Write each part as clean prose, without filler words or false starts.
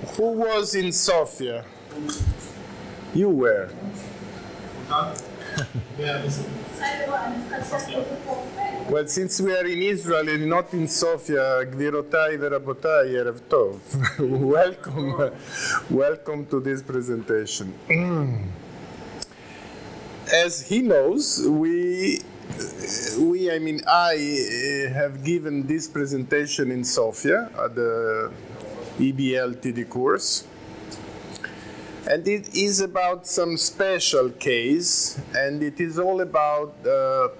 Who was in Sofia? You were. Well, since we are in Israel and not in Sofia, Gvirotai verabotai erev tov. Welcome to this presentation. As he knows, I have given this presentation in Sofia at the EBL TD course. And it is about some special case, and it is all about the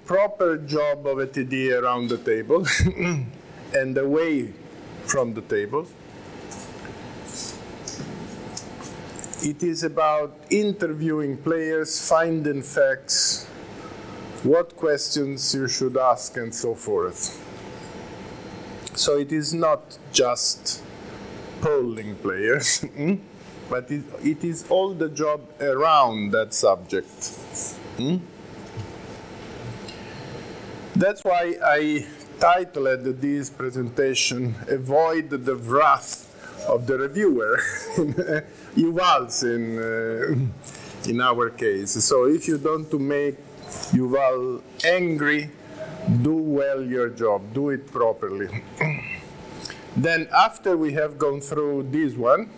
proper job of a TD around the table and away from the table. It is about interviewing players, finding facts, what questions you should ask, and so forth. So it is not just polling players, but it is all the job around that subject. That's why I titled this presentation, Avoid the Wrath of the Reviewer, Yuval's in our case. So if you don't to make Yuval angry, do well your job, do it properly. Then after we have gone through this one,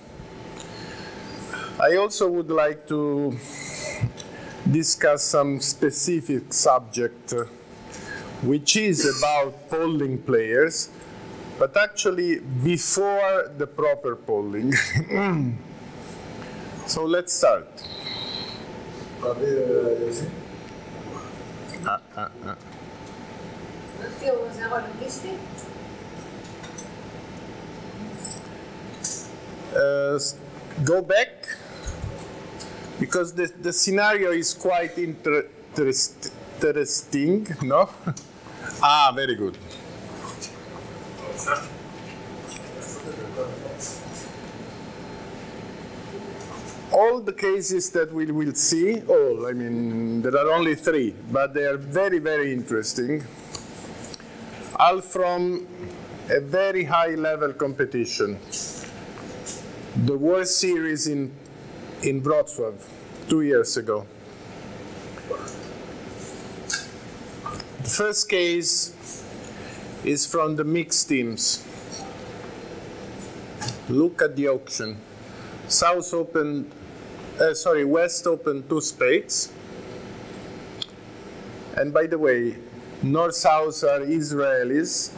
I also would like to discuss some specific subject which is about polling players, but actually before the proper polling. So let's start. Go back, because the scenario is quite interesting, no? Ah, very good. All the cases that we will see, there are only 3, but they are very, very interesting, all from a very high-level competition. The World Series in Wrocław 2 years ago. The first case is from the mixed teams. Look at the auction. West opened 2 spades. And by the way, North-South are Israelis,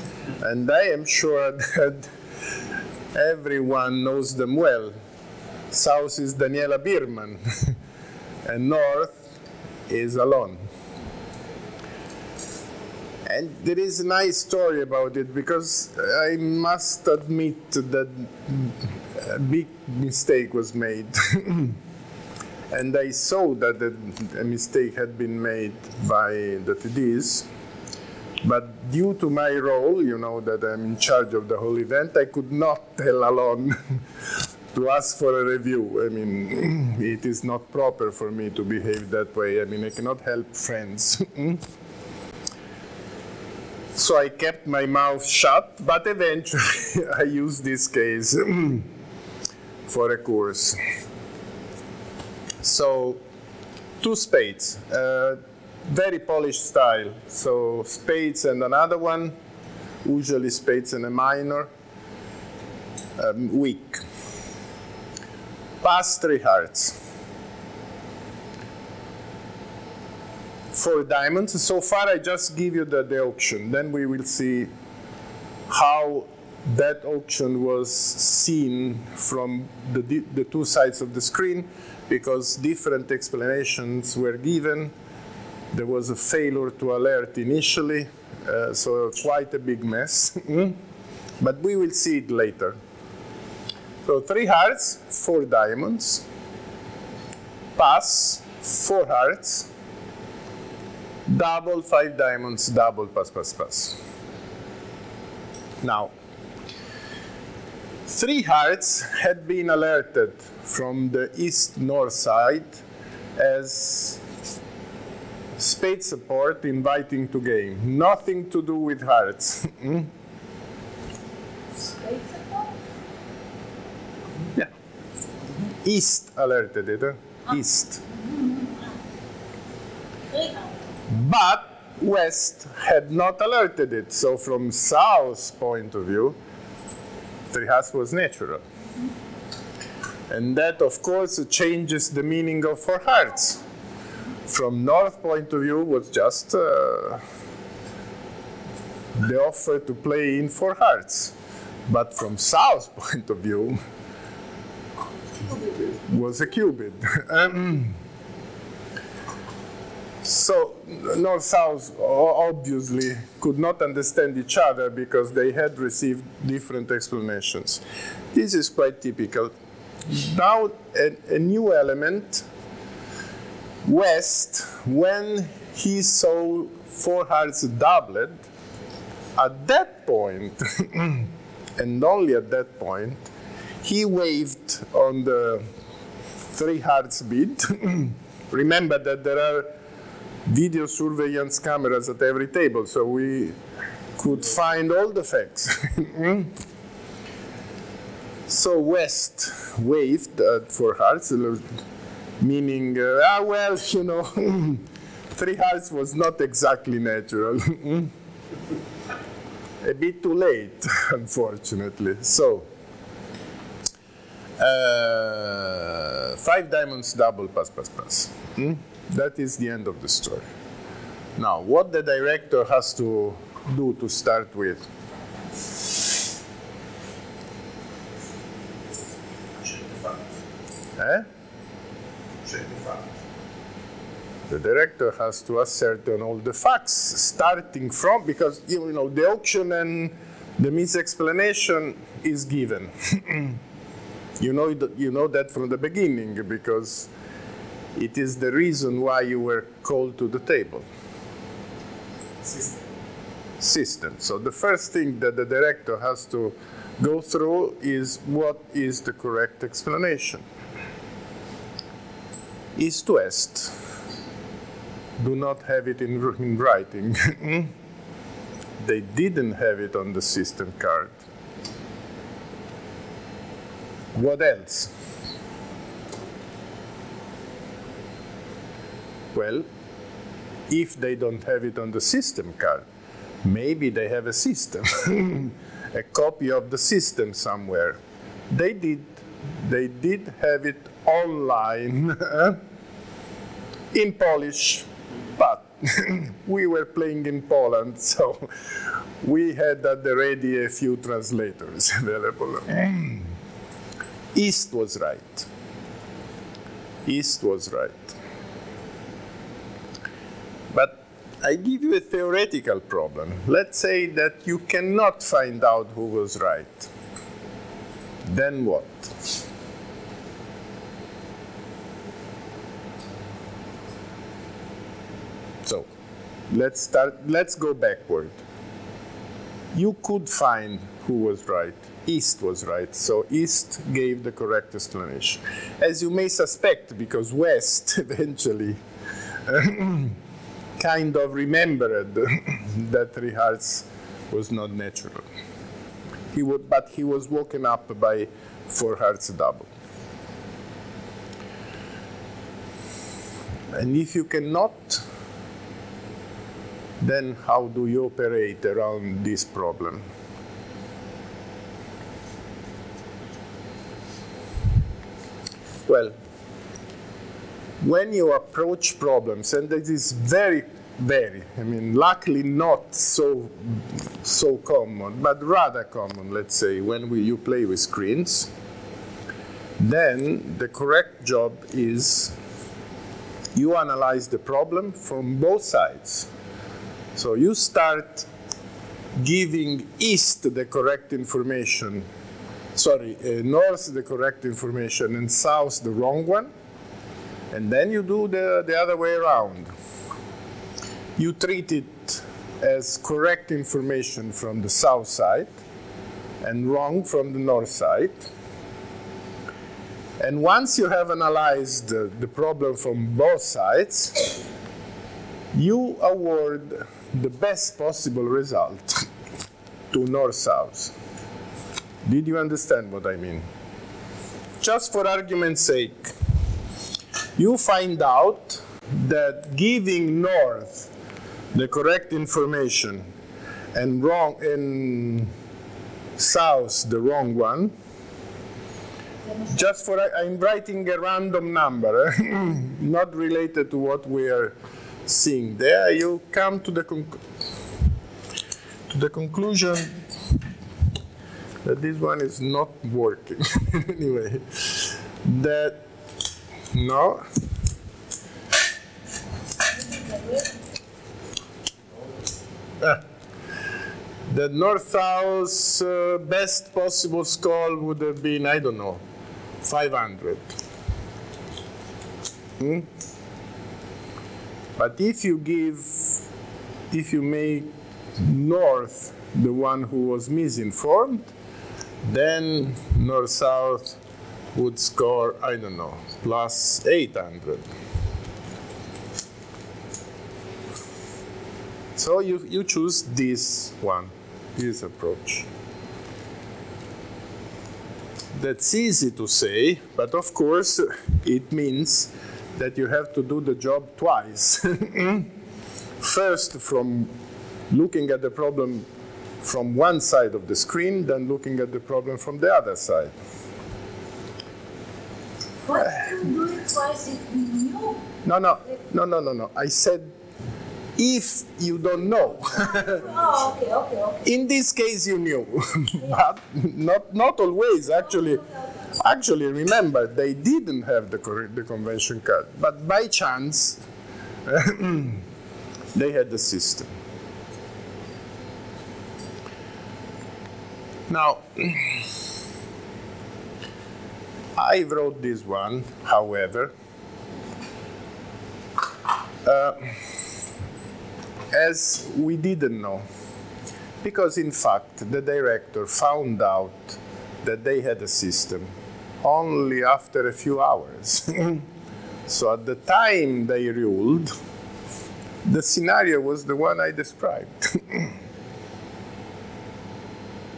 and I am sure that everyone knows them well. South is Daniela Bierman, and North is Alon. And there is a nice story about it, because I must admit that a big mistake was made. And I saw that a mistake had been made by the TDs. But due to my role, you know, that I'm in charge of the whole event, I could not tell Alon to ask for a review. It is not proper for me to behave that way. I cannot help friends. So I kept my mouth shut, but eventually I used this case for a course. So 2 spades. Very polished style, so spades and another one, usually spades and a minor, weak. Pass 3 hearts. 4 diamonds. So far I just give you the auction, then we will see how that auction was seen from the 2 sides of the screen, because different explanations were given. There was a failure to alert initially, so quite a big mess. But we will see it later. So 3 hearts, 4 diamonds. Pass, 4 hearts. Double, 5 diamonds, double, pass, pass, pass. Now, 3 hearts had been alerted from the east-north side as spade support inviting to game. Nothing to do with hearts. Spade support? East alerted it, east. But west had not alerted it. So from south point of view, 3 hearts was natural. And that, of course, changes the meaning of 4 hearts. From north point of view was just the offer to play in 4 hearts. But from south point of view, was a cubit. So north-south obviously could not understand each other because they had received different explanations. This is quite typical. Now a new element, west, when he saw 4 hearts doubled, at that point, and only at that point, he waved on the 3 hearts bid. Remember that there are video surveillance cameras at every table, so we could find all the facts. So west waved at 4 hearts, meaning, well, you know, 3 hearts was not exactly natural. A bit too late, unfortunately. So, 5 diamonds double pass, pass, pass. That is the end of the story. Now, what the director has to do to start with? The director has to ascertain all the facts, starting from, because you know the auction and the misexplanation is given. You know that from the beginning because it is the reason why you were called to the table. System. So the first thing that the director has to go through is what is the correct explanation. East to west. Do not have it in writing. They didn't have it on the system card. What else? Well, if they don't have it on the system card, maybe they have a system, a copy of the system somewhere. They did have it online in Polish, but we were playing in Poland, so we had at the ready a few translators available. East was right. East was right. But I give you a theoretical problem. Let's say that you cannot find out who was right. Then what? So, let's go backward. You could find who was right. East was right, so East gave the correct explanation. As you may suspect, because West eventually kind of remembered that 3 hearts was not natural. But he was woken up by 4 hearts double. And if you cannot, then how do you operate around this problem? Well, when you approach problems, and this is very, luckily not so common, but rather common, let's say, when you play with screens, then the correct job is you analyze the problem from both sides. So you start giving East the correct information, North the correct information and South the wrong one, and then you do the other way around. You treat it as correct information from the South side and wrong from the North side. And once you have analyzed the problem from both sides, you award the best possible result to North-South. Did you understand what I mean? just for argument's sake, you find out that giving north the correct information and south the wrong one, just for, I'm writing a random number, not related to what we are seeing there, you come to the conclusion that this one is not working. Anyway, that, no. The north-south best possible score would have been, I don't know, 500. But if you make north the one who was misinformed, then north-south would score, I don't know, plus 800. So you choose this one, this approach. That's easy to say, but of course it means that you have to do the job twice. First from looking at the problem from one side of the screen, then looking at the problem from the other side. What do you do it twice if you knew? No. I said if you don't know. Oh, okay. In this case, you knew, but not always. Actually, remember, they didn't have the convention card, but by chance, they had the system. Now, I wrote this one, however, as we didn't know, because in fact the director found out that they had a system only after a few hours. So at the time they ruled, the scenario was the one I described.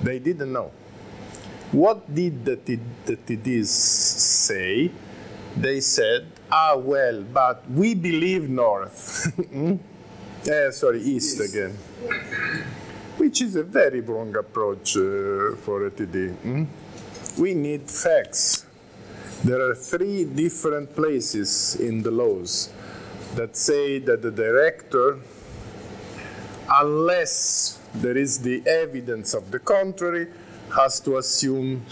They didn't know. What did the TDs say? They said, well, but we believe north. Sorry, east again. Which is a very wrong approach for a TD. We need facts. There are 3 different places in the laws that say that the director, unless there is the evidence of the contrary, has to assume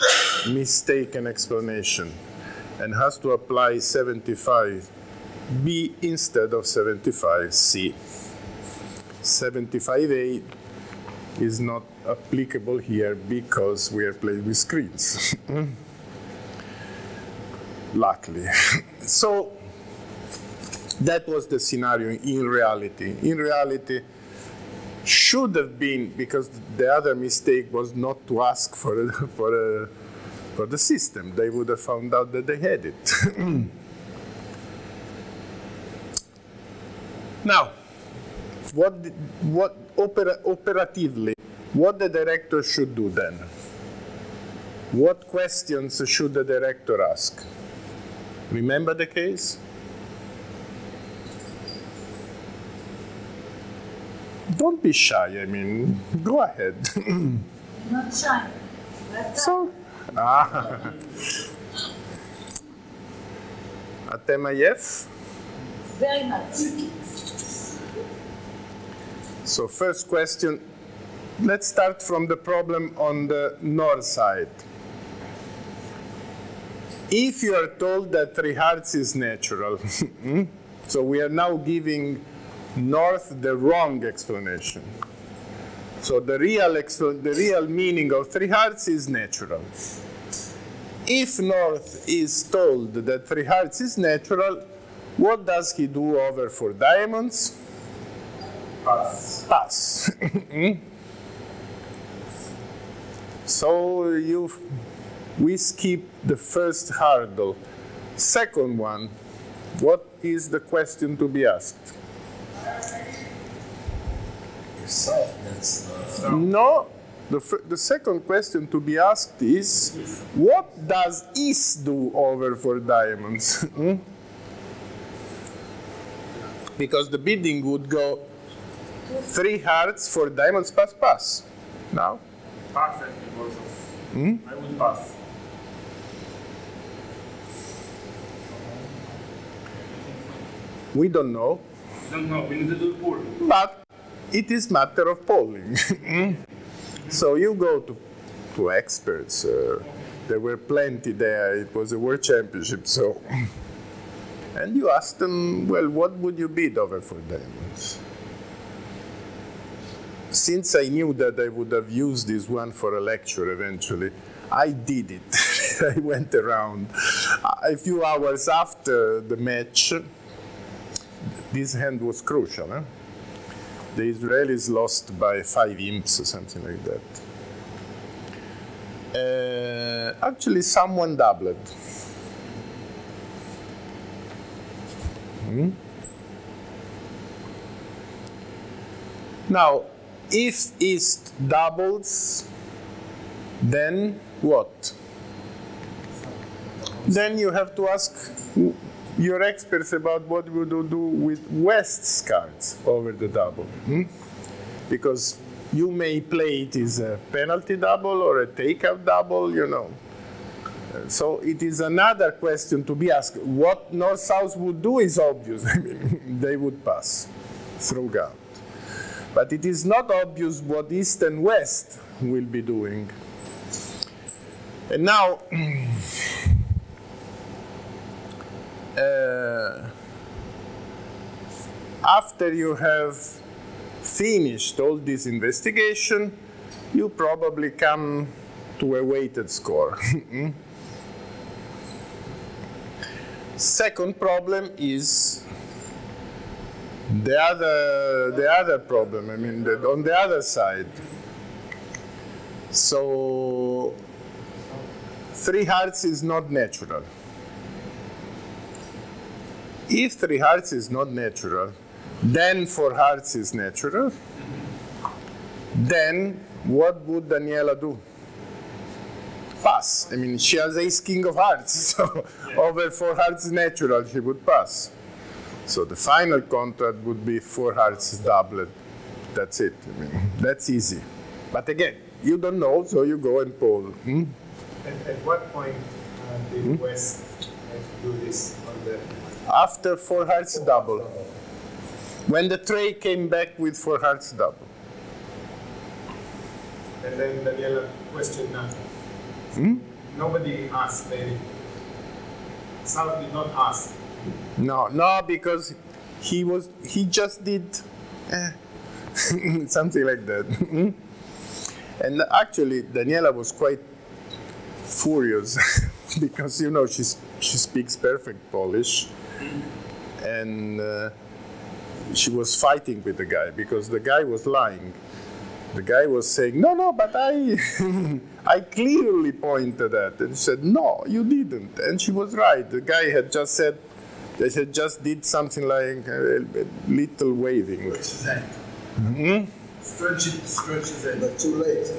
mistaken explanation and has to apply 75B instead of 75C. 75A is not applicable here because we are playing with screens. Luckily. So that was the scenario in reality. In reality, should have been, because the other mistake was not to ask for the system. They would have found out that they had it. Now, operatively, what the director should do then? What questions should the director ask? Remember the case? Don't be shy, I mean, go ahead. Not shy. So, Atemayev? Very much. So first question, let's start from the problem on the north side. If you are told that 3 hearts is natural, so we are now giving north the wrong explanation. So the real meaning of 3 hearts is natural. If north is told that 3 hearts is natural, what does he do over 4 diamonds? Pass. So we skip the first hurdle. Second one, what is the question to be asked? Yourself, that's No, The second question to be asked is, what does is do over 4 diamonds? Because the bidding would go 3 hearts, 4 diamonds, pass, pass. Now? Pass, I think also. I would pass. We don't know. We don't know, we need to do pool. But it is matter of polling. So you go to experts. There were plenty there. It was a world championship. So, and you ask them, well, what would you bid over 4 diamonds? Since I knew that I would have used this one for a lecture eventually, I did it. I went around. A few hours after the match, this hand was crucial. Huh? The Israelis lost by 5 imps or something like that. Actually, someone doubled. Now, if East doubles, then what? Then you have to ask your experts about what would you do with West's cards over the double. Because you may play it as a penalty double or a takeout double, you know. So it is another question to be asked. What North-South would do is obvious. I mean, they would pass, throw out. But it is not obvious what East and West will be doing. And now, after you have finished all this investigation, you probably come to a weighted score. Second problem is the other problem, I mean, on the other side. So 3 hearts is not natural. If 3 hearts is not natural, then 4 hearts is natural. Then what would Daniela do? Pass. I mean, she has ace king of hearts, so over 4 hearts is natural, she would pass. So the final contract would be 4 hearts doublet. That's it. I mean, that's easy. But again, you don't know, so you go and poll. At what point did West do this on the... After 4 hearts double. When the tray came back with 4 hearts double. And then Daniela questioned nothing. Nobody asked anything. South did not ask. No, because he just did something like that. And actually, Daniela was quite furious because, you know, she speaks perfect Polish, and she was fighting with the guy because the guy was lying. The guy was saying, no, but I clearly pointed at it. And she said, no, you didn't. And she was right. The guy had just said, they had just did something like a little waving. Stretch it, but too late.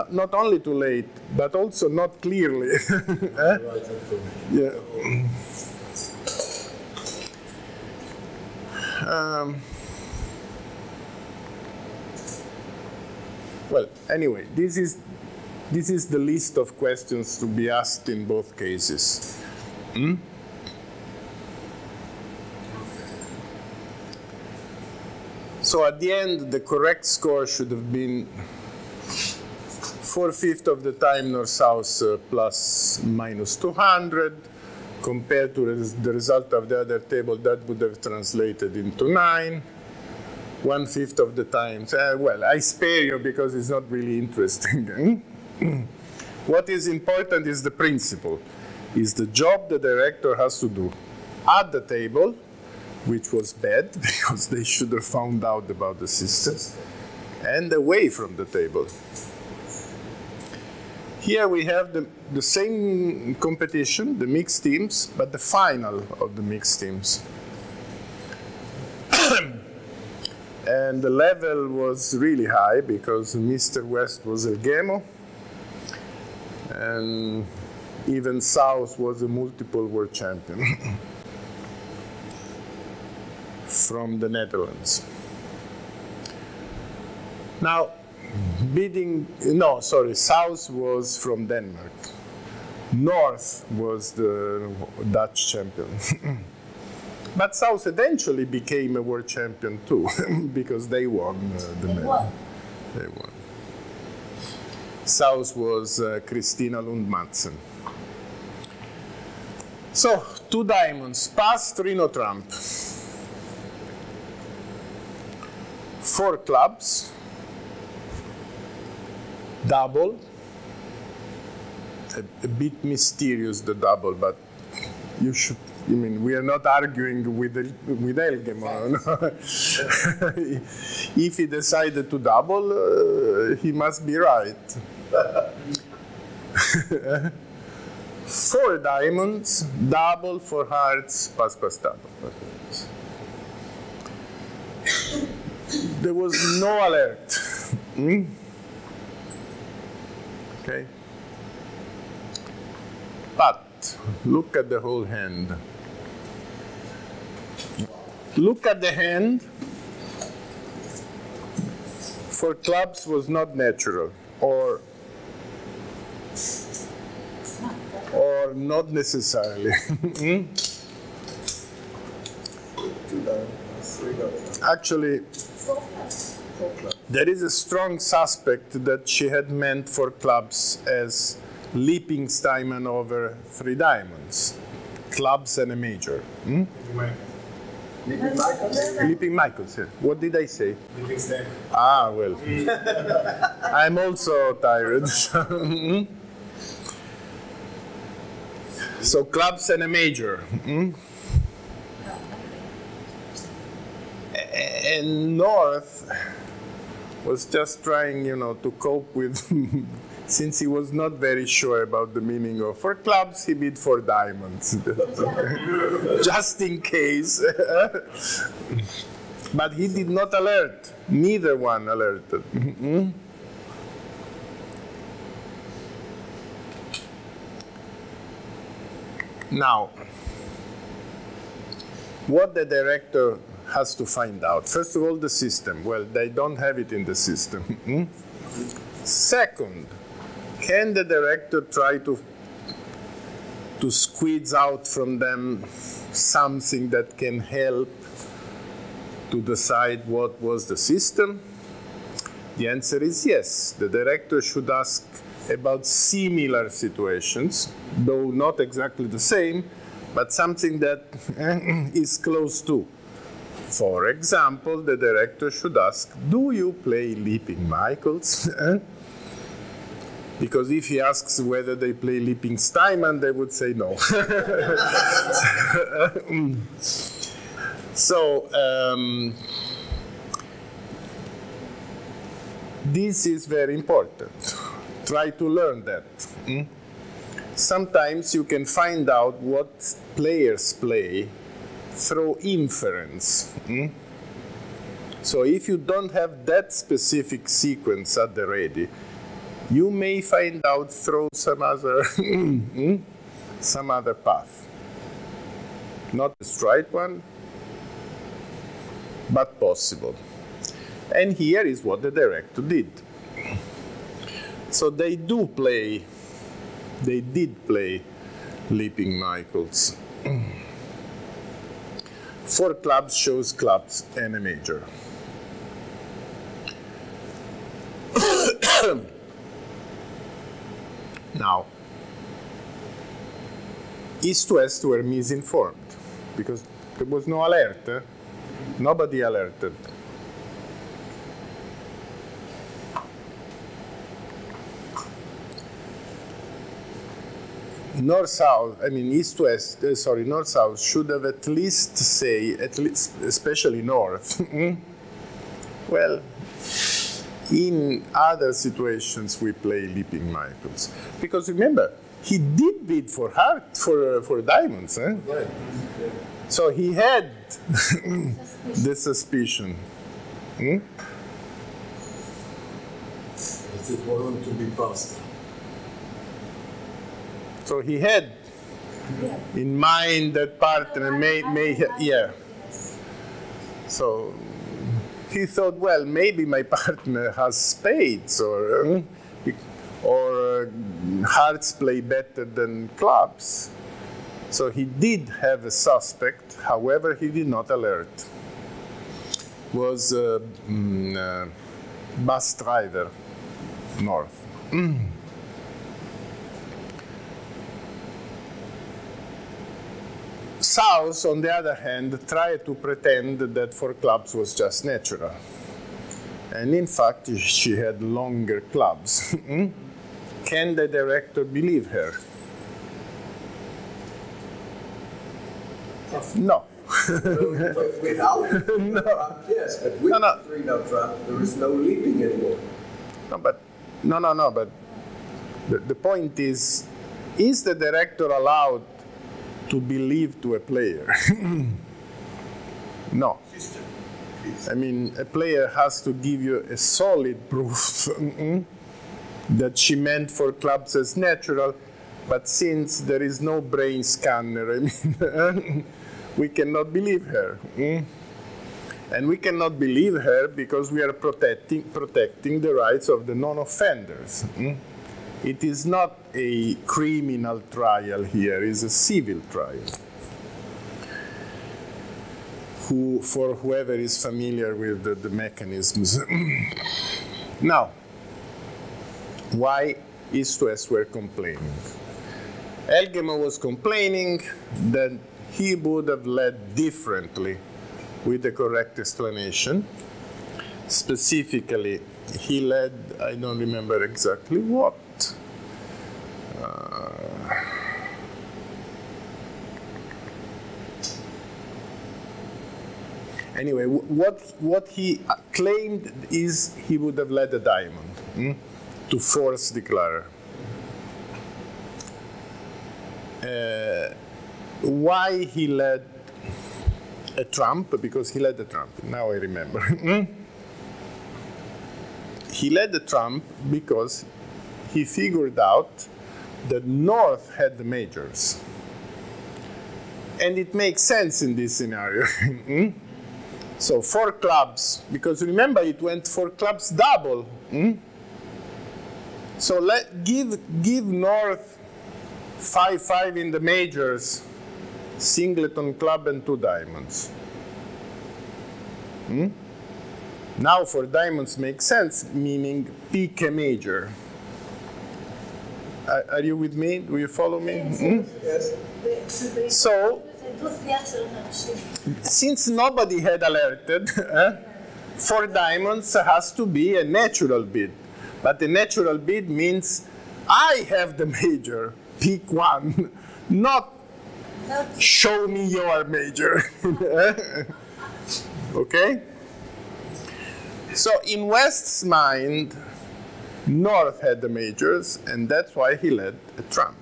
Not only too late, but also not clearly. Yeah. Well, anyway, this is the list of questions to be asked in both cases. So at the end, the correct score should have been 4/5 of the time North-South plus minus 200. Compared to the result of the other table, that would have translated into 9. 1/5 of the time. Well, I spare you because it's not really interesting. What is important is the principle, is the job the director has to do at the table, which was bad because they should have found out about the system, and away from the table. Here we have the same competition, the mixed teams, but the final of the mixed teams. And the level was really high because Mr. West was El Gemo, and even South was a multiple world champion from the Netherlands. Now, South was from Denmark. North was the Dutch champion. But South eventually became a world champion too, because they won the medal. They won. South was Christina Lund-Madsen. So, 2 diamonds, pass, Trino Trump. 4 clubs, double. A bit mysterious, the double, but you should. I mean, we are not arguing with Elgemon. If he decided to double, he must be right. 4 diamonds, double, 4 hearts, pass, pass, double. There was no alert. Okay. But look at the whole hand. Look at the hand. 4 clubs was not natural, or not necessarily. Actually, there is a strong suspect that she had meant 4 clubs as leaping Steinman over 3 diamonds, clubs and a major. Leaping Michaels? Leaping Michaels, yeah. What did I say? Leaping Steinman. Ah, well. I'm also tired. So clubs and a major. And North was just trying, to cope with, since he was not very sure about the meaning of 4 clubs, he bid 4 diamonds, just in case. But he did not alert. Neither one alerted. Now, what the director has to find out. First of all, the system. Well, they don't have it in the system. Second, can the director try to squeeze out from them something that can help to decide what was the system? The answer is yes. The director should ask about similar situations, though not exactly the same, but something that is close to. For example, the director should ask, do you play Leaping Michaels? Because if he asks whether they play Leaping Steinman, they would say no. So, this is very important. Try to learn that. Sometimes you can find out what players play through inference. So if you don't have that specific sequence at the ready, you may find out through some other path. Not the straight one, but possible. And here is what the director did. So they did play Leaping Michaels. 4 clubs shows clubs and a major. Now, East-West were misinformed because there was no alert. Nobody alerted. North-South, I mean East-West, North-South should have at least say, especially North, well, in other situations we play Leaping Michaels. Because remember, he did bid for diamonds. So he had the suspicion. It wasn't to be pasta. So he had in mind that partner yeah. So he thought, well, maybe my partner has spades or hearts play better than clubs. So he did have a suspect, however, he did not alert. Was a bus driver north. South, on the other hand, tried to pretend that for clubs was just natural. And in fact, she had longer clubs. Can the director believe her? No. Without no. Trump, yes, but with no Trump, there is no leaping anymore. No, but the point is the director allowed to believe to a player? No. I mean, a player has to give you a solid proof that she meant for clubs as natural, but since there is no brain scanner, I mean, we cannot believe her. And we cannot believe her because we are protecting the rights of the non-offenders. It is not a criminal trial here, it's a civil trial. For whoever is familiar with the mechanisms. Now, why East West were complaining? Elgemo was complaining that he would have led differently with the correct explanation. Specifically, he led, I don't remember exactly what. Anyway, what he claimed is he would have led a diamond to force declare. Why he led a trump? Because he led a trump. Now I remember. He led the trump because he figured out that North had the majors. And it makes sense in this scenario. So 4 clubs, because remember it went 4 clubs double. So give North 5-5 in the majors, singleton club and 2 diamonds. Now for diamonds makes sense, meaning pick a major. Are you with me? Do you follow me? Yes. So, since nobody had alerted, 4 diamonds has to be a natural bid. But a natural bid means I have the major, pick one, not show me your major. Okay? So in West's mind, North had the majors, and that's why he led a trump.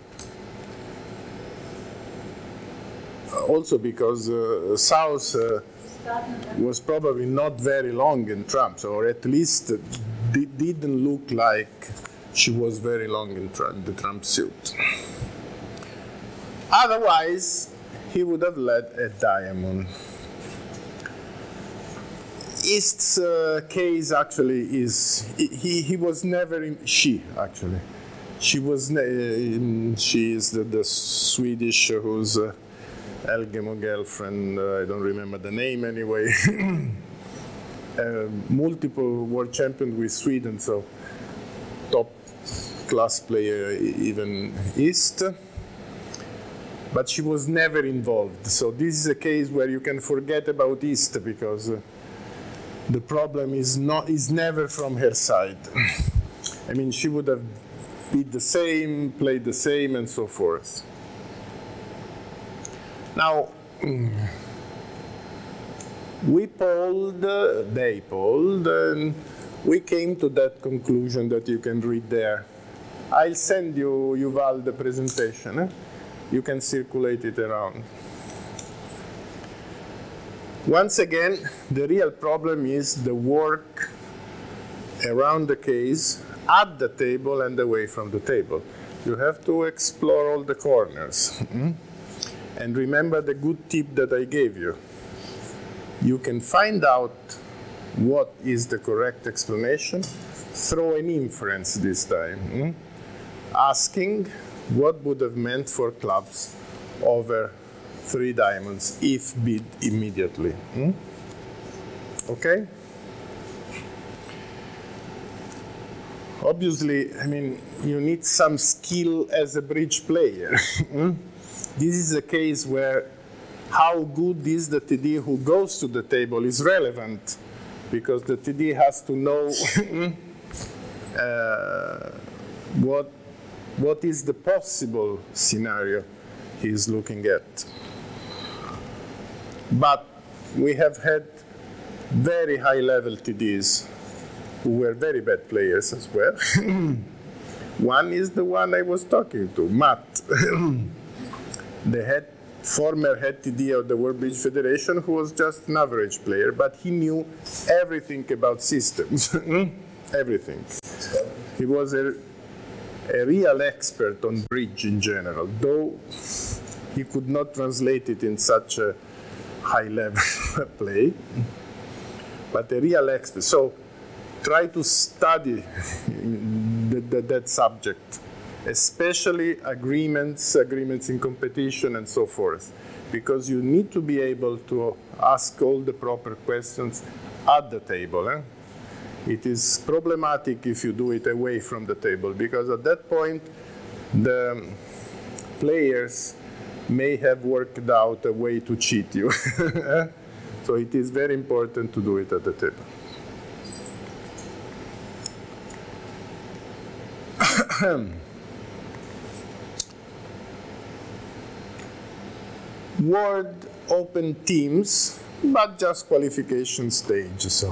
Also because South was probably not very long in trumps, or at least didn't look like she was very long in the trump suit. Otherwise, he would have led a diamond. East's case actually is, he was never in, she was, she is the Swedish who's Elgemo girlfriend, I don't remember the name anyway. Multiple world champion with Sweden, so top class player even East. But she was never involved. So this is a case where you can forget about East because the problem is never from her side. I mean, she would have bid the same, played the same, and so forth. Now, we polled, they polled, and we came to that conclusion that you can read there. I'll send you, Yuval, the presentation. You can circulate it around. Once again, the real problem is the work around the case, at the table and away from the table. You have to explore all the corners. And remember the good tip that I gave you. You can find out what is the correct explanation, throw an inference this time, asking what would have meant for clubs over 3 diamonds if bid immediately. Okay? Obviously, I mean, you need some skill as a bridge player. This is a case where how good is the TD who goes to the table is relevant, because the TD has to know what is the possible scenario he's looking at. But we have had very high-level TDs who were very bad players as well. One is the one I was talking to, Matt, the former head TD of the World Bridge Federation, who was just an average player, but he knew everything about systems, everything. He was a real expert on bridge in general, though he could not translate it in such a high-level play, but a real expert. So try to study that subject, especially agreements in competition and so forth, because you need to be able to ask all the proper questions at the table. It is problematic if you do it away from the table, because at that point the players may have worked out a way to cheat you. So it is very important to do it at the table. World Open teams, but just qualification stage, so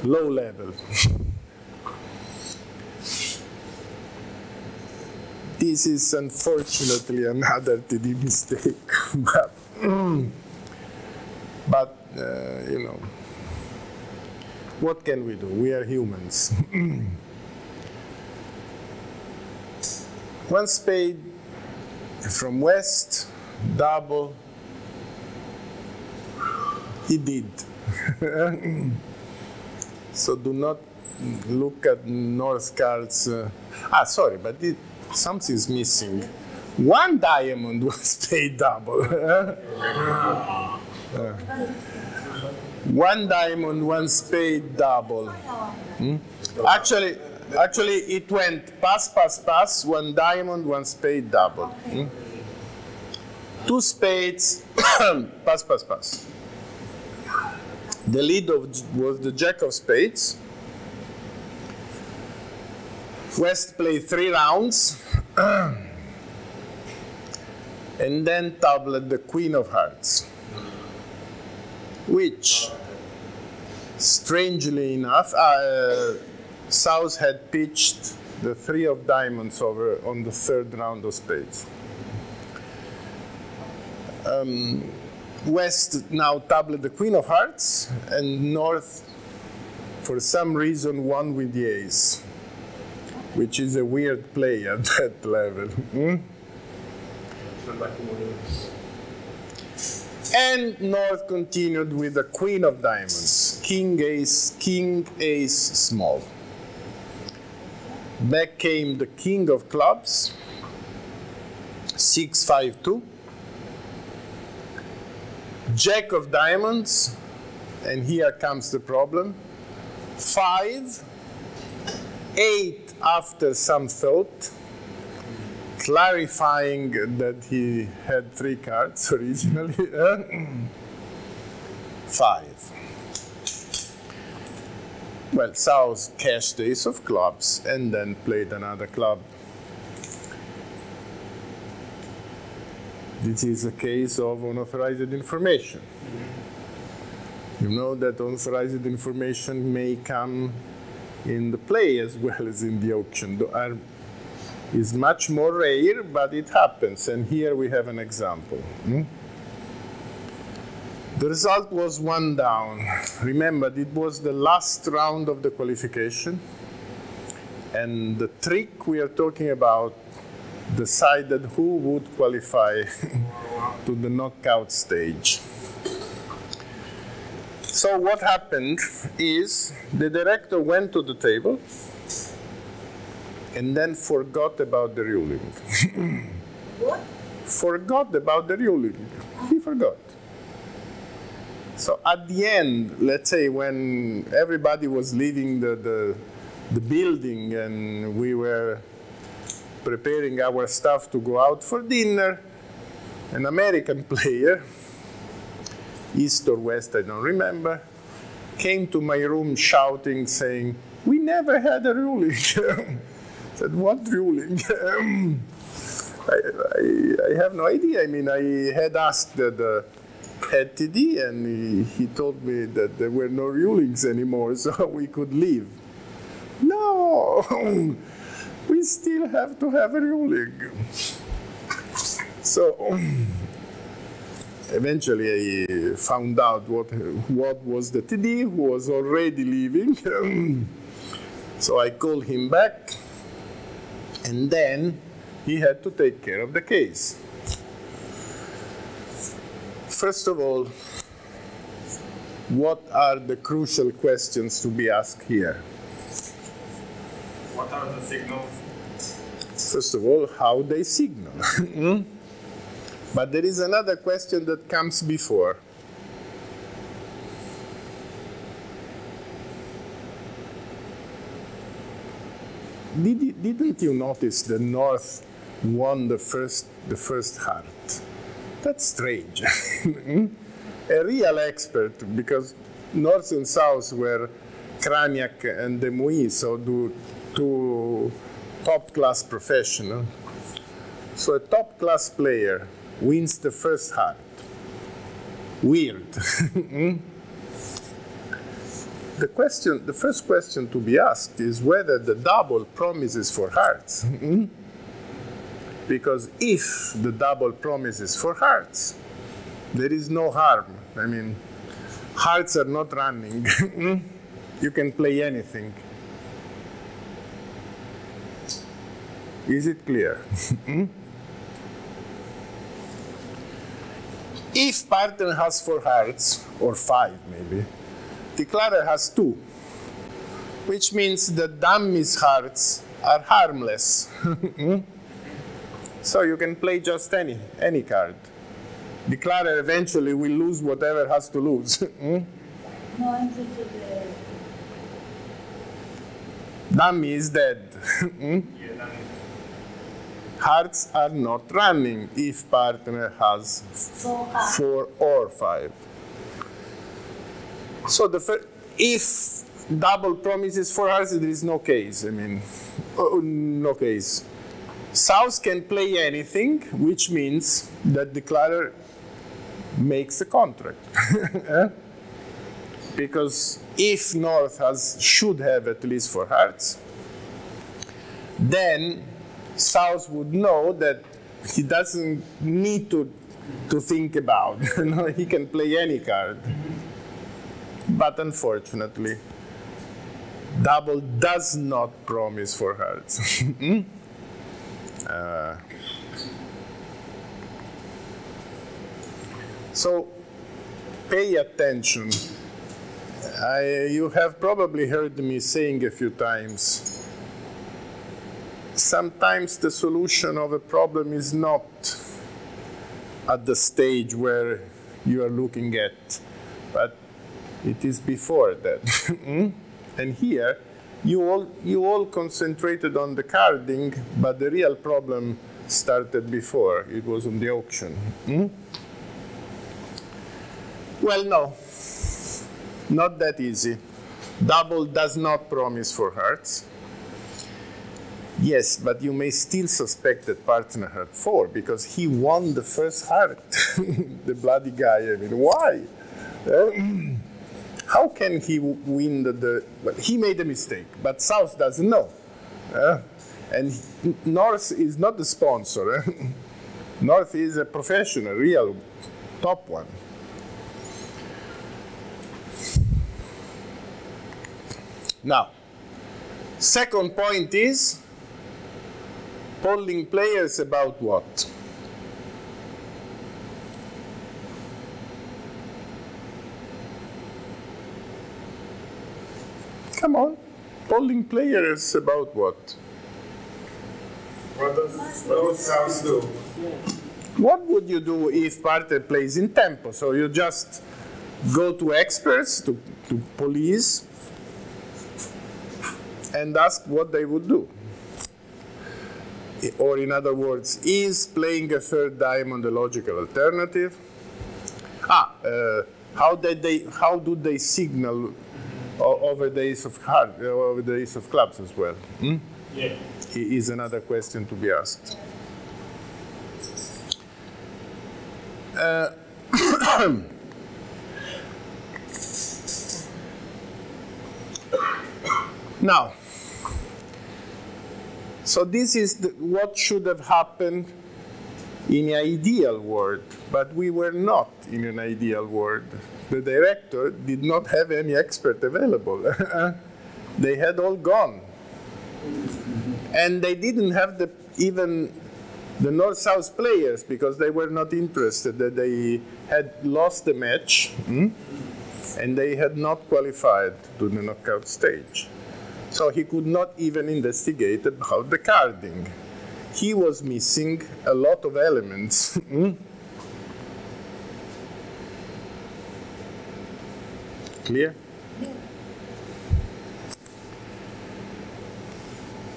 low level. This is unfortunately another TD mistake, but you know, what can we do? We are humans. One spade from west, double. He did. So do not look at north cards. Sorry, but something's missing. One diamond was spade double. One diamond, one spade double. Actually, it went pass, pass, pass, one diamond, one spade double. Two spades, pass, pass, pass. The lead was the jack of spades. West played 3 rounds, and then tablet the queen of hearts, which, strangely enough, South had pitched the 3 of diamonds over on the 3rd round of spades. West now tablet the queen of hearts, and North, for some reason, won with the ace, which is a weird play at that level. And North continued with the queen of diamonds, king, ace, small. Back came the king of clubs, 6, 5, 2. Jack of diamonds, and here comes the problem, 5, 8 after some thought, clarifying that he had 3 cards originally, 5. Well, South cashed the ace of clubs and then played another club. This is a case of unauthorized information. You know that unauthorized information may come in the play as well as in the auction. Is much more rare, but it happens. And here we have an example. The result was 1 down. Remember, it was the last round of the qualification. And the trick we are talking about decided who would qualify to the knockout stage. So what happened is the director went to the table and then forgot about the ruling. What? Forgot about the ruling. He forgot. So at the end, let's say when everybody was leaving the building and we were preparing our stuff to go out for dinner, an American player, East or West, I don't remember, came to my room shouting, saying, "We never had a ruling." I said, "What ruling?" I have no idea. I mean, I had asked the head TD, and he told me that there were no rulings anymore, so we could leave. No, we still have to have a ruling. So eventually I found out what was the TD, who was already leaving. So I called him back, and then he had to take care of the case. First of all, what are the crucial questions to be asked here? What are the signals? First of all, how they signal. But there is another question that comes before. Didn't you notice the North won the first heart? That's strange. A real expert, because North and South were Kraniak and Demouy, so two top-class professional. So a top-class player wins the first heart. Weird. The first question to be asked is whether the double promises for hearts. Because if the double promises for hearts, there is no harm. I mean, hearts are not running. You can play anything. Is it clear? If partner has 4 hearts, or 5 maybe, declarer has 2, which means the dummy's hearts are harmless. So you can play just any card. Declarer eventually will lose whatever has to lose. No, into the... Dummy is dead. Hearts are not running if partner has 4 or 5. So if double promises 4 hearts, there is no case. I mean, no case. South can play anything, which means that declarer makes a contract. Because if North should have at least 4 hearts, then South would know that he doesn't need to think about. He can play any card. But unfortunately, double does not promise 4 hearts. So pay attention. You have probably heard me saying a few times, sometimes the solution of a problem is not at the stage where you are looking at, but it is before that. And here, you all concentrated on the carding, but the real problem started before. It was on the auction. Well, no, not that easy. Double does not promise 4 hearts. Yes, but you may still suspect that partner had 4 because he won the first heart. The bloody guy. I mean, why? How can he win well, he made a mistake, but South doesn't know. And North is not the sponsor. North is a professional, real top one. Now, second point is polling players about what? Come on, polling players about what? What does both sounds do? What would you do if partner plays in tempo? So you just go to experts, to police, and ask what they would do. Or in other words, is playing a third diamond a logical alternative? How do they signal over the ace of clubs as well? Yeah. Is another question to be asked. Now, so this is what should have happened in an ideal world, but we were not in an ideal world. The director did not have any expert available. They had all gone. And they didn't have even the North-South players because they were not interested. That they had lost the match and they had not qualified to the knockout stage. So he could not even investigate about the carding. He was missing a lot of elements. Clear?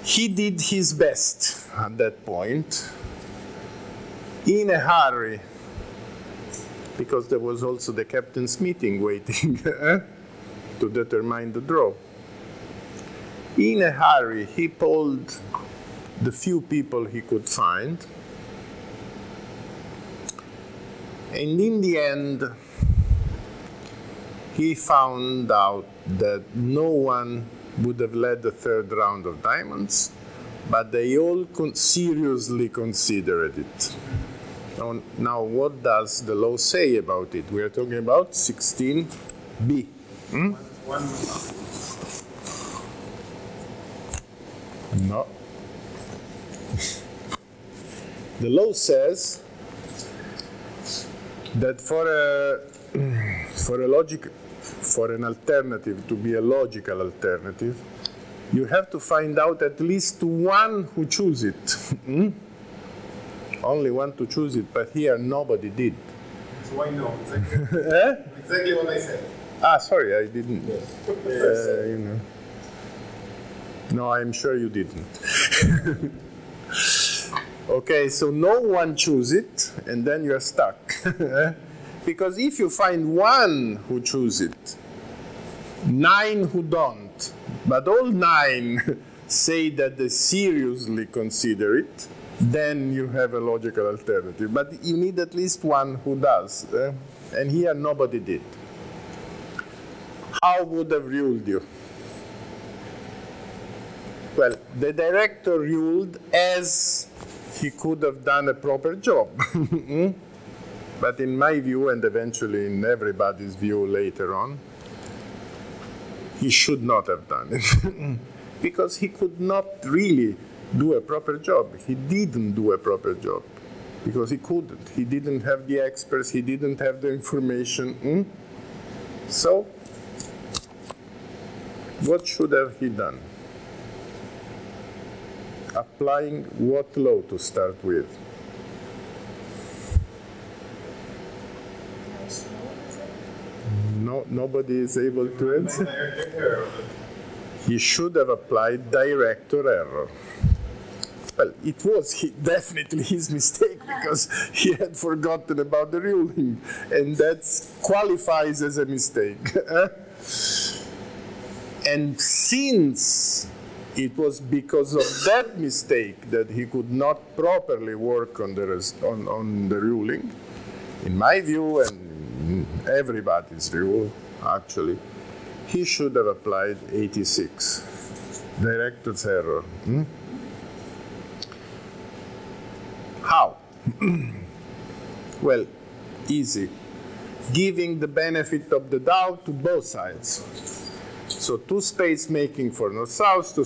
He did his best at that point, in a hurry, because there was also the captain's meeting waiting to determine the draw. In a hurry, he polled the few people he could find, and in the end, he found out that no one would have led the third round of diamonds, but they all seriously considered it. Now, what does the law say about it? We are talking about 16b. No. The law says that for an alternative to be a logical alternative, you have to find out at least one who choose it. Only one to choose it, but here nobody did. So I know exactly, exactly what I said. Sorry, I didn't. You know. No, I'm sure you didn't. Okay, so no one choose it, and then you're stuck. Because if you find one who choose it, 9 who don't, but all 9 say that they seriously consider it, then you have a logical alternative. But you need at least one who does. And here nobody did. How would have ruled you? Well, the director ruled as he could have done a proper job. But in my view, and eventually in everybody's view later on, he should not have done it. Because he could not really do a proper job. He didn't do a proper job. Because he couldn't. He didn't have the experts. He didn't have the information. So, what should have he done? Applying what law to start with? No, nobody is able to answer. He should have applied director error. Well, it was definitely his mistake because he had forgotten about the ruling, and that qualifies as a mistake. And since it was because of that mistake that he could not properly work on the ruling, in my view and everybody's view, actually, he should have applied 86. Director's error. How? Well, easy. Giving the benefit of the doubt to both sides. So 2 space making for north-south, 2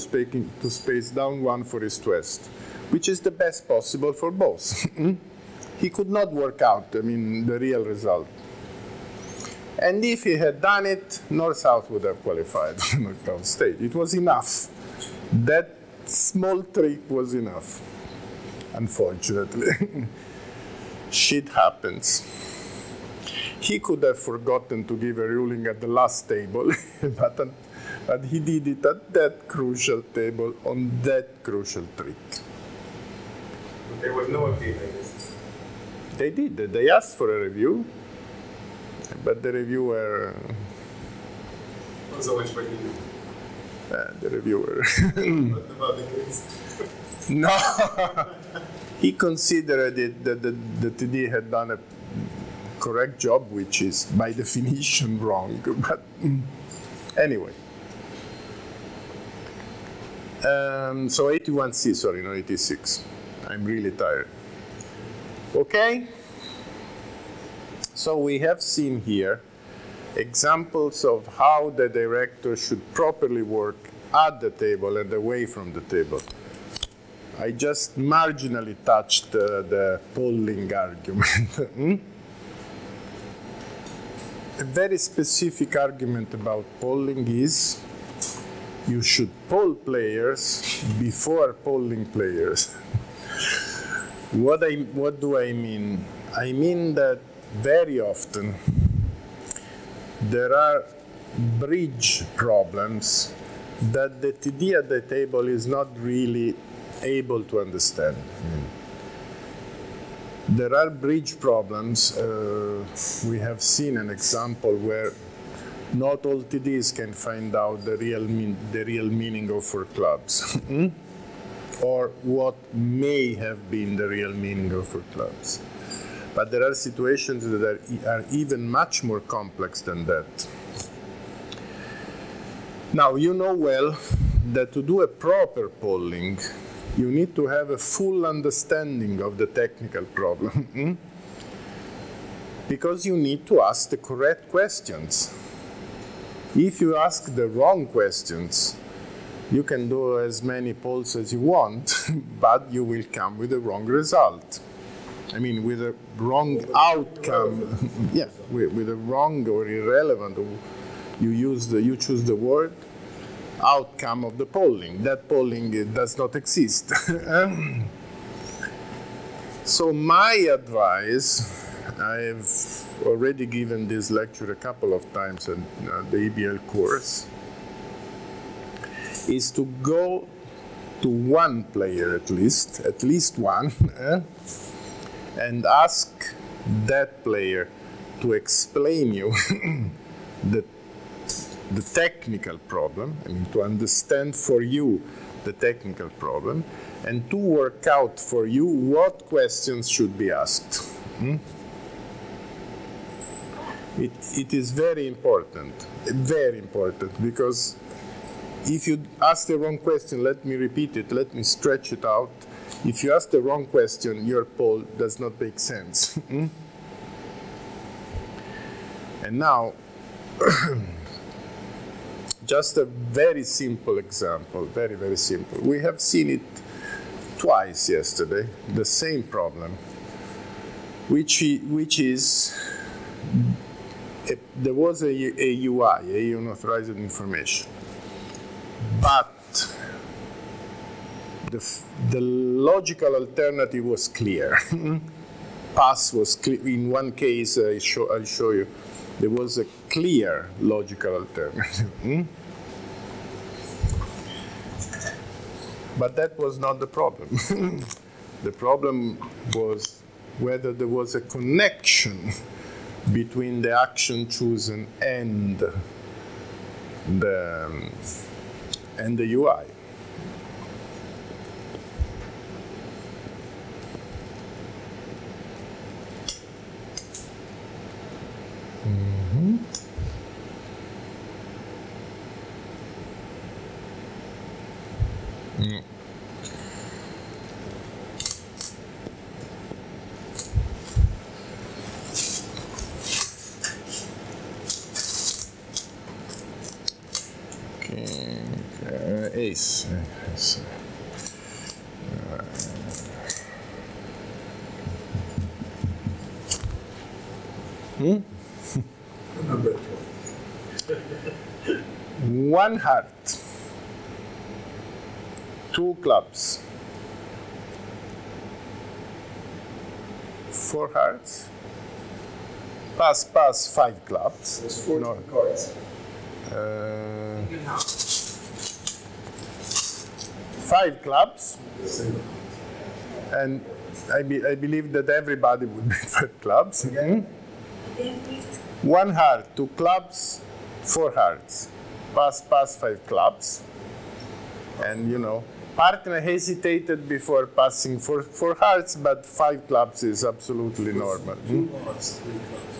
space down, 1 for east-west, which is the best possible for both. He could not work out, the real result. And if he had done it, north-south would have qualified for knockout stage. It was enough. That small trick was enough, unfortunately. Shit happens. He could have forgotten to give a ruling at the last table, but he did it at that crucial table on that crucial trick. But there was no appeal, I guess. They did. They asked for a review, but the reviewer... Also went for you. The reviewer... What about the case? No! He considered it that the TD had done a correct job, which is by definition wrong. But anyway. So 81C, sorry, not 86. I'm really tired. Okay? So we have seen here examples of how the director should properly work at the table and away from the table. I just marginally touched the polling argument. A very specific argument about polling is you should poll players before polling players. What do I mean? I mean that very often there are bridge problems that the TD at the table is not really able to understand. There are bridge problems. We have seen an example where not all TDs can find out the real meaning of 4 clubs, or what may have been the real meaning of 4 clubs. But there are situations that are even much more complex than that. Now, you know well that to do a proper polling, you need to have a full understanding of the technical problem, because you need to ask the correct questions. If you ask the wrong questions, you can do as many polls as you want, but you will come with the wrong result. I mean, with a wrong outcome. Yeah, with a wrong or irrelevant, you choose the word, outcome of the polling. That polling does not exist. So my advice, I've already given this lecture a couple of times in the EBL course, is to go to one player at least one, and ask that player to explain you the technical problem, I mean, to understand for you the technical problem, and to work out for you what questions should be asked. It is very important, because if you ask the wrong question, let me repeat it, let me stretch it out. If you ask the wrong question, your poll does not make sense. And now, just a very simple example, very, very simple. We have seen it twice yesterday, the same problem, which is, there was a UI, a unauthorized information, but the logical alternative was clear. Pass was clear. In one case, I'll show you, there was a clear logical alternative. But that was not the problem. The problem was whether there was a connection between the action chosen and the UI. ace. Number 12. One heart, two clubs, four hearts, pass, five clubs. There's 14 cards. Five clubs, and I believe that everybody would be five clubs. One heart, two clubs, four hearts, pass, five clubs, and you know, partner hesitated before passing four hearts, but five clubs is absolutely normal. Two hearts, three clubs.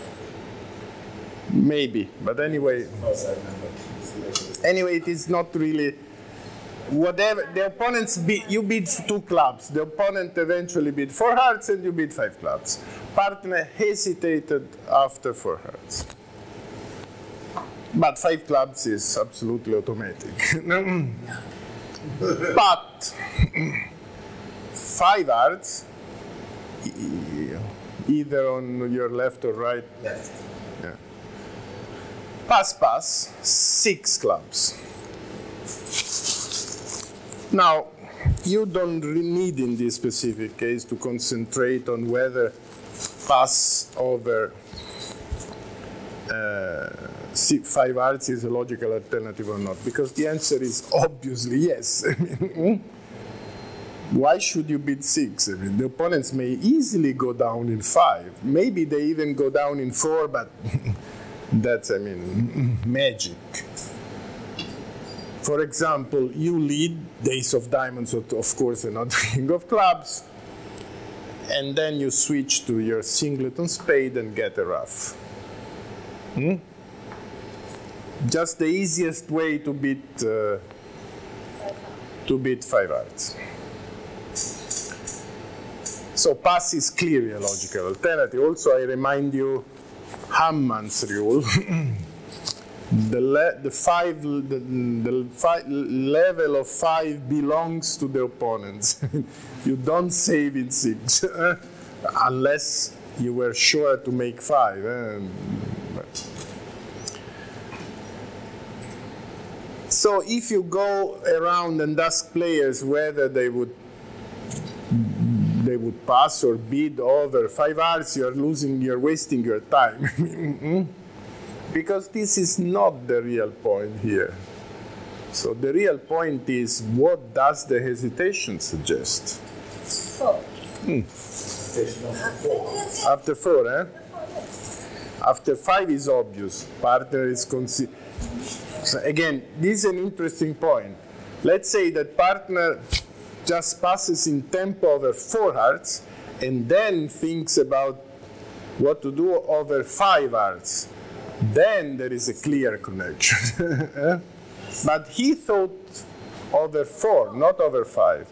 Maybe, but anyway, it is not really. Whatever the opponents beat, you beat two clubs. The opponent eventually beat four hearts, and you beat five clubs. Partner hesitated after four hearts, but five clubs is absolutely automatic. But five hearts, either on your left or right. Left. Yeah. Pass, six clubs. Now, you don't need in this specific case to concentrate on whether pass over five hearts is a logical alternative or not, because the answer is obviously yes. Why should you beat six? I mean, the opponents may easily go down in five. Maybe they even go down in four, but that's, I mean, magic. For example, you lead the ace of diamonds, of course, and not the king of clubs, and then you switch to your singleton spade and get a ruff. Just the easiest way to beat five hearts. So pass is clearly a logical alternative. Also, I remind you Hammond's rule. The level of five belongs to the opponents. You don't save in six unless you were sure to make five. So if you go around and ask players whether they would pass or bid over five hearts, you're wasting your time. Because this is not the real point here. So the real point is, what does the hesitation suggest? After four, eh? After five is obvious. Partner is so again, this is an interesting point. Let's say that partner just passes in tempo over four hearts and then thinks about what to do over five hearts. Then there is a clear connection. But he thought over four, not over five.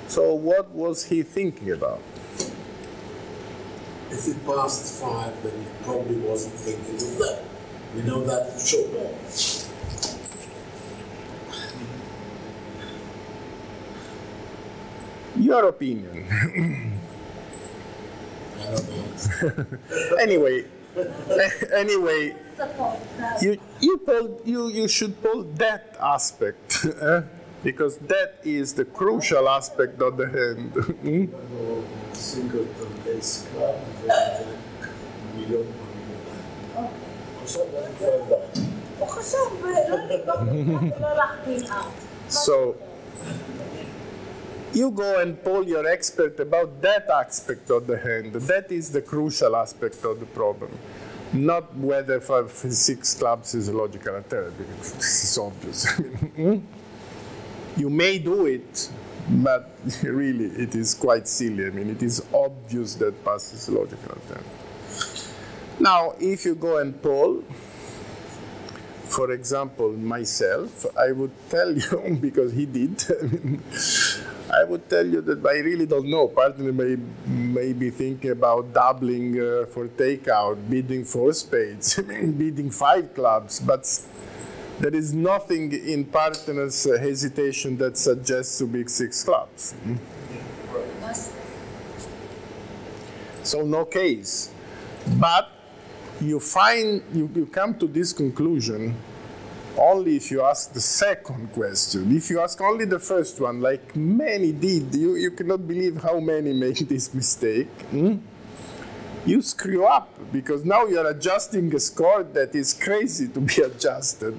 So what was he thinking about? If he passed five, then he probably wasn't thinking of that. We know that for sure. Your opinion. I don't know. Anyway, you should pull that aspect, because that is the crucial aspect of the hand. Singleton ace club, million. So you go and poll your expert about that aspect of the hand. That is the crucial aspect of the problem. Not whether 5-6 clubs is a logical alternative. This is obvious. You may do it, but really it is quite silly. I mean, it is obvious that pass is a logical alternative. Now, if you go and poll, for example, myself, I would tell you, because he did, I would tell you that I really don't know. Partner may be thinking about doubling for takeout, bidding 4 spades, bidding 5 clubs, but There is nothing in partner's hesitation that suggests to big six clubs. So no case. But you come to this conclusion only if you ask the second question. If you ask only the first one, like many did, you cannot believe how many make this mistake. You screw up, because now you're adjusting a score that is crazy to be adjusted.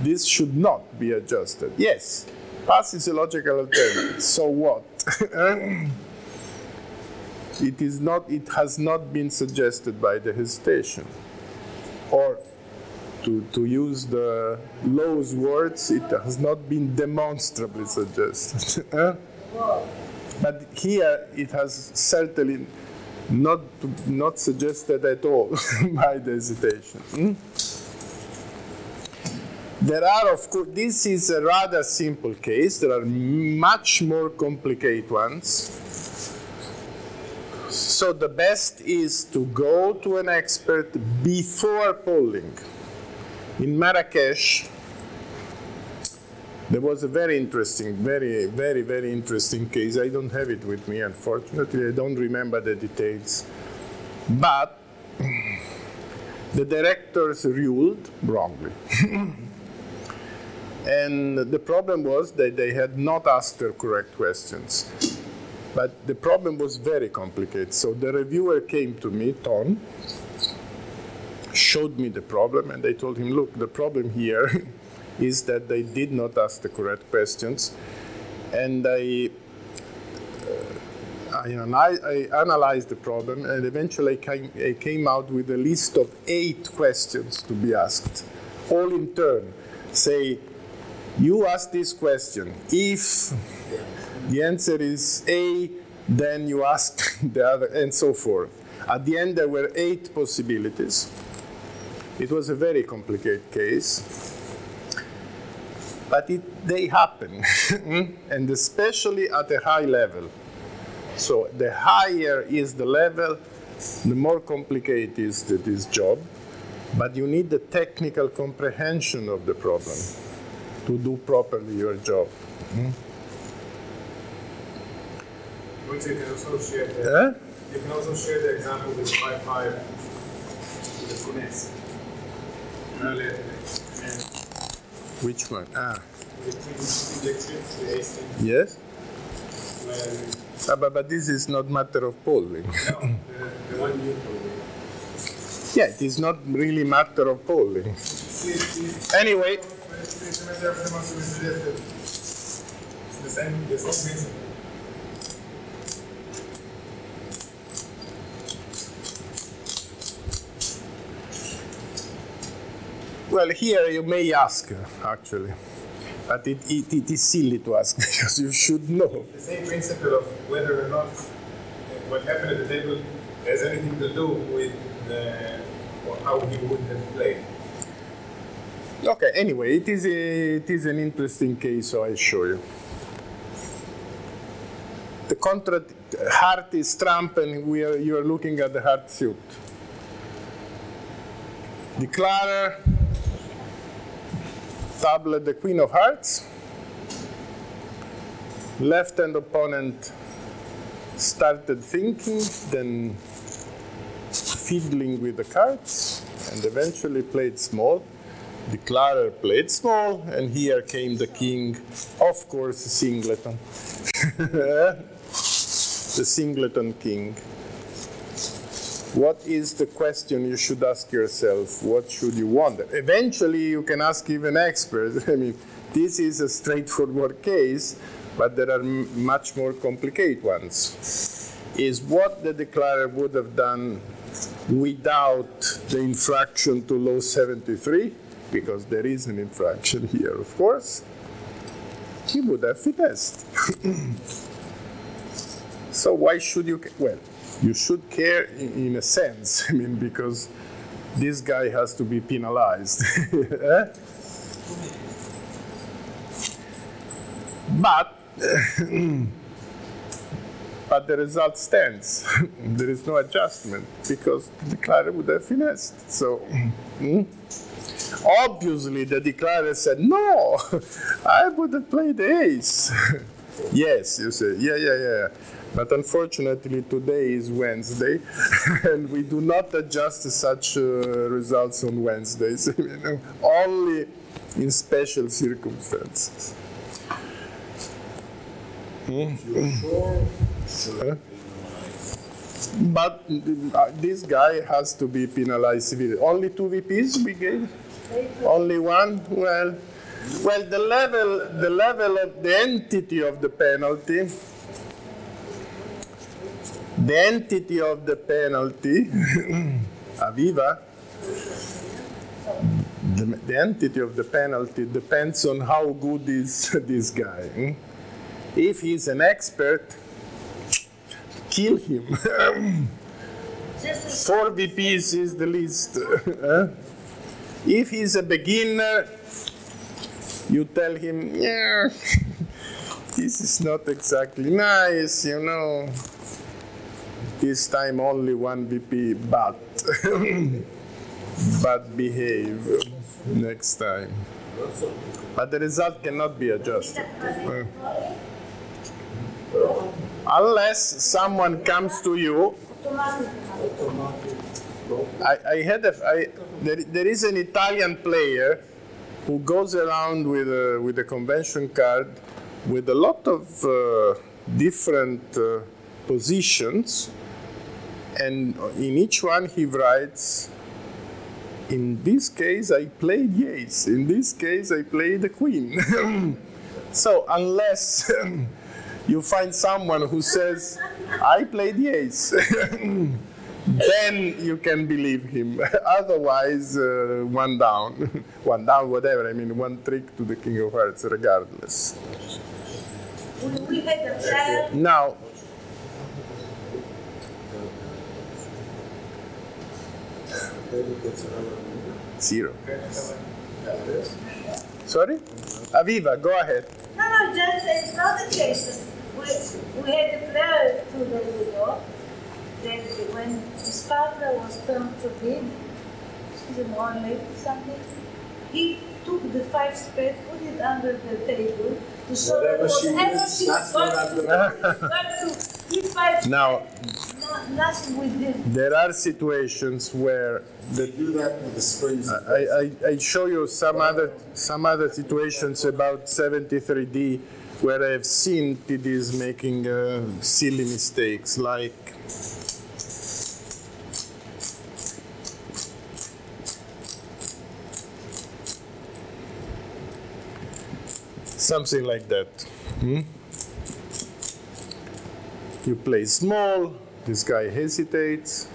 This should not be adjusted. Yes, pass is a logical alternative. So what? It has not been suggested by the hesitation. Or to use the Low's words, it has not been demonstrably suggested. But here it has certainly not suggested at all by the hesitation. There are, of course, this is a rather simple case. There are much more complicated ones. So the best is to go to an expert before polling. In Marrakesh, there was a very interesting, very, very, very interesting case. I don't have it with me, unfortunately. I don't remember the details. But the directors ruled wrongly. And the problem was that they had not asked the correct questions. But the problem was very complicated. So the reviewer came to me, Ton, showed me the problem, and I told him, look, the problem here is that they did not ask the correct questions. And I analyzed the problem, and eventually I came out with a list of 8 questions to be asked, all in turn. Say, you ask this question. If the answer is A, then you ask the other, and so forth. At the end, there were 8 possibilities. It was a very complicated case. But they happen, and especially at a high level. So the higher is the level, the more complicated is this job. But you need the technical comprehension of the problem to do properly your job. You can also share the, you can also share the example with 5-5 with the finesse. Earlier today. Which one? Yes. But this is not matter of polling. No, the one you told me. Yeah, it is not really matter of polling. Anyway. It's a matter of the same principle. Well, here you may ask, actually. But it is silly to ask, because you should know. The same principle of whether or not what happened at the table has anything to do with how he would have played. Okay, anyway, it is an interesting case, so I show you. The heart is trump, and you are looking at the heart suit. Declarer, tablet the Queen of Hearts. Left-hand opponent started thinking, then fiddling with the cards, and eventually played small. Declarer played small, and here came the king, of course, singleton. The singleton king. What is the question you should ask yourself? What should you wonder? Eventually, you can ask even experts. I mean, this is a straightforward case, but there are much more complicated ones. Is what the declarer would have done without the infraction to law 73, because there is an infraction here, of course. He would have finessed. So why should you? Well, you should care in a sense, I mean, because this guy has to be penalized. But the result stands. There is no adjustment, because the declarer would have finessed. So, Obviously, the declarer said, no, I would have played the ace. Yes, you say, yeah. But unfortunately, today is Wednesday, and we do not adjust such results on Wednesdays, only in special circumstances. Sure. But this guy has to be penalized severely. Only 2 VPs we gave? Only one? Well, the level of the entity of the penalty, Aviva, the entity of the penalty depends on how good is this guy. If he's an expert, kill him. 4 VPs is the least. If he's a beginner, you tell him, yeah, this is not exactly nice, you know. This time only 1 VP, but behave next time. But the result cannot be adjusted. Unless someone comes to you. There is an Italian player who goes around with a convention card with a lot of different positions, and in each one he writes, in this case I played the ace, in this case I played the queen. So unless you find someone who says, I played the ace, then you can believe him. Otherwise, 1 down. 1 down, whatever. I mean, 1 trick to the king of hearts, regardless. We had a child. Now, zero. Sorry? Aviva, go ahead. No, just it's not the case. We had a player 2 days ago that when his partner was turned to him, the morning late something, he took the 5 spade, put it under the table to show that whatever she was going to hit 5 Now, nothing we did. there are situations where They do that with the springs. I show you some other situations about 73D where I've seen TDs making silly mistakes, like something like that. You play small, this guy hesitates,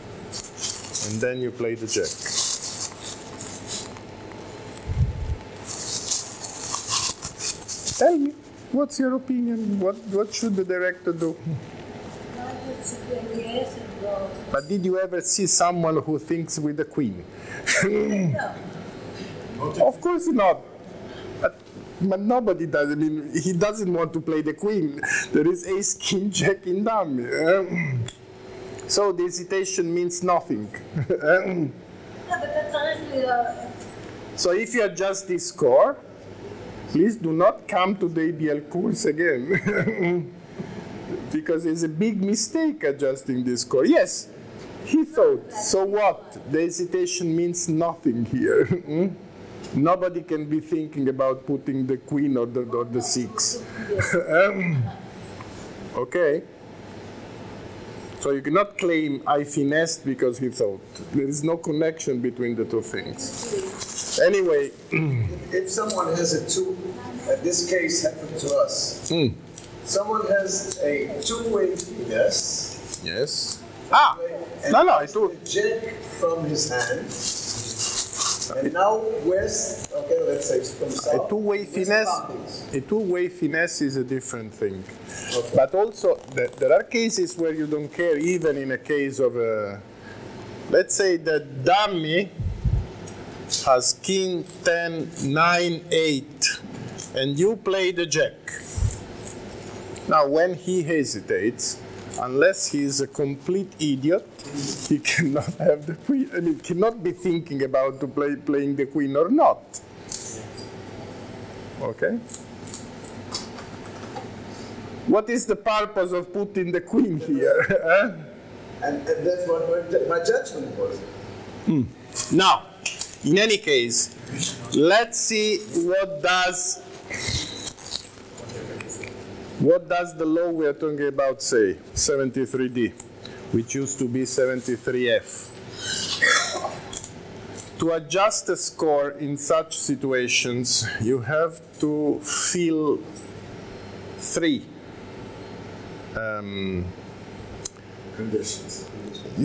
and then you play the jack. Tell me, what's your opinion? What should the director do? But did you ever see someone who thinks with the queen? No. Of course not. But nobody does. I mean, he doesn't want to play the queen. There is ace, king, jack in dummy. So the hesitation means nothing. So if you adjust this score, please do not come to the ABL course again. Because it's a big mistake adjusting this score. Yes, he thought, so what? The hesitation means nothing here. Nobody can be thinking about putting the queen or the 6. Okay? So you cannot claim I finessed because he thought. There is no connection between the 2 things. Anyway. If someone has a 2, this case happened to us. Someone has a 2-way finesse. Yes. And No, I do. the jack from his hand. And now west, okay, let's say from south. A two-way finesse is a different thing. Okay. But also, there are cases where you don't care, even in a case of let's say that dummy has king, 10, 9, 8, and you play the jack. Now, when he hesitates, unless he is a complete idiot, he cannot have the queen. I mean, cannot be thinking about playing the queen or not. Okay. What is the purpose of putting the queen here? And that's what my judgment was. Now, in any case, let's see what does the law we are talking about say, 73D, which used to be 73F. To adjust a score in such situations, you have to fill three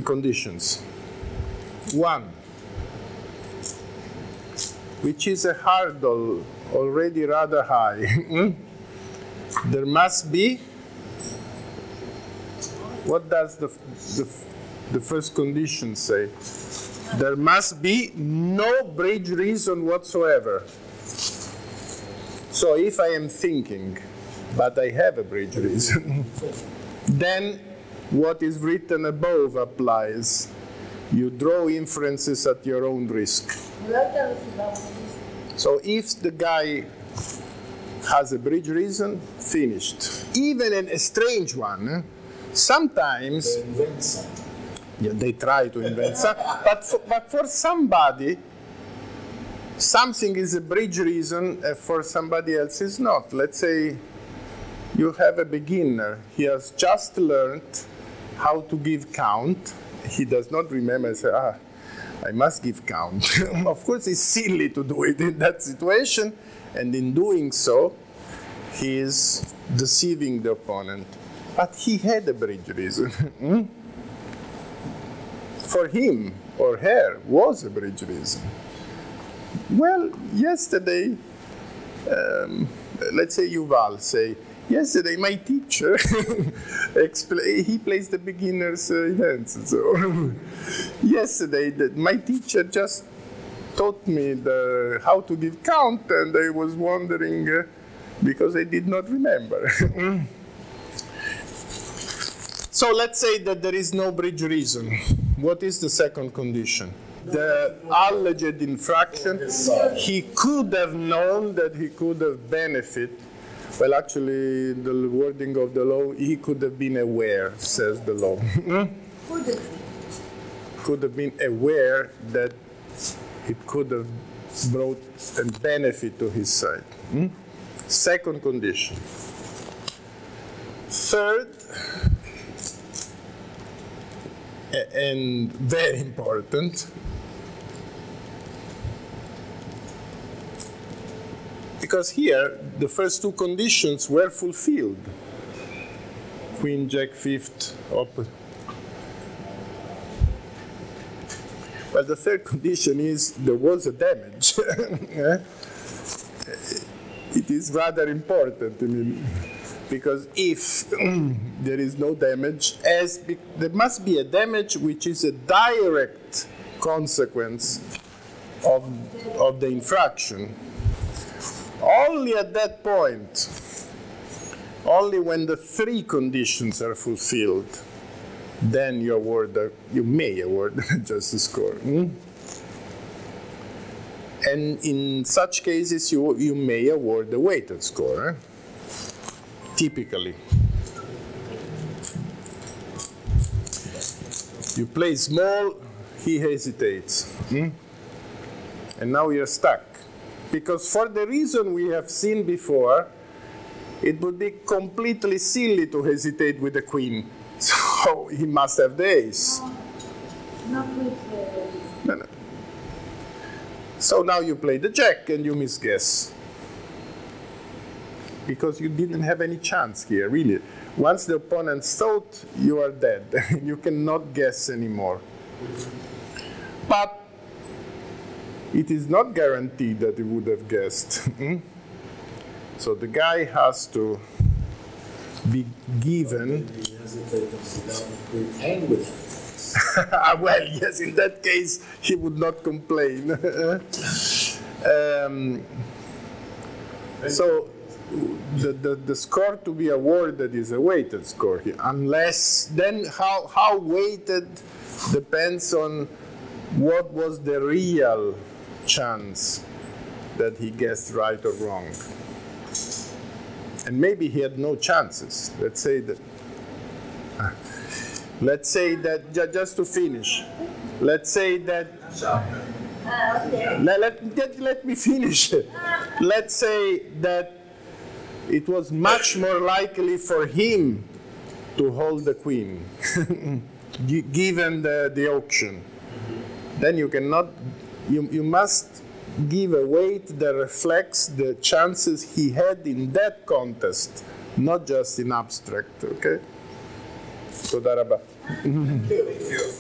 conditions. One, which is a hurdle already rather high. There must be, what does the first condition say? There must be no bridge reason whatsoever. So if I am thinking, but I have a bridge reason, then what is written above applies. You draw inferences at your own risk. So if the guy has a bridge reason, finished. Even a strange one, sometimes they try to invent some, but for somebody, something is a bridge reason, and for somebody else is not. Let's say you have a beginner. He has just learned how to give count. He does not remember and say, I must give count. Of course, it's silly to do it in that situation, and in doing so, he is deceiving the opponent. But he had a bridge reason. For him or her was a bridge reason. Well, yesterday, let's say Yuval say, yesterday my teacher, he plays the beginner's events. So yesterday my teacher just taught me how to give count, and I was wondering because I did not remember. So let's say that there is no bridge reason. What is the second condition? The alleged infraction, he could have known that he could have benefited. Well, actually, the wording of the law, he could have been aware, says the law. Could have been aware that it could have brought a benefit to his side. Second condition. Third, and very important, because here the first two conditions were fulfilled. Queen, Jack, fifth, open. Well, the third condition is there was a damage. It is rather important, I mean, because if there is no damage, there must be a damage which is a direct consequence of the infraction. Only at that point, only when the three conditions are fulfilled, then you may award just a score. And in such cases, you may award a weighted score, typically. You play small, he hesitates. And now you're stuck. Because for the reason we have seen before, it would be completely silly to hesitate with the queen. So he must have the ace. Not with the... No. So now you play the jack and you misguess. Because you didn't have any chance here, really. Once the opponent thought, you are dead. You cannot guess anymore. But it is not guaranteed that he would have guessed. So the guy has to be given. Well, yes, in that case, he would not complain. So the score to be awarded is a weighted score here, unless then how weighted depends on what was the real chance that he guessed right or wrong. And maybe he had no chances. Let's say that just to finish, let's say that let me finish. Let's say that it was much more likely for him to hold the queen, given the auction. Then you cannot, you must give a weight that reflects the chances he had in that contest, not just in abstract, okay? So, Thank you.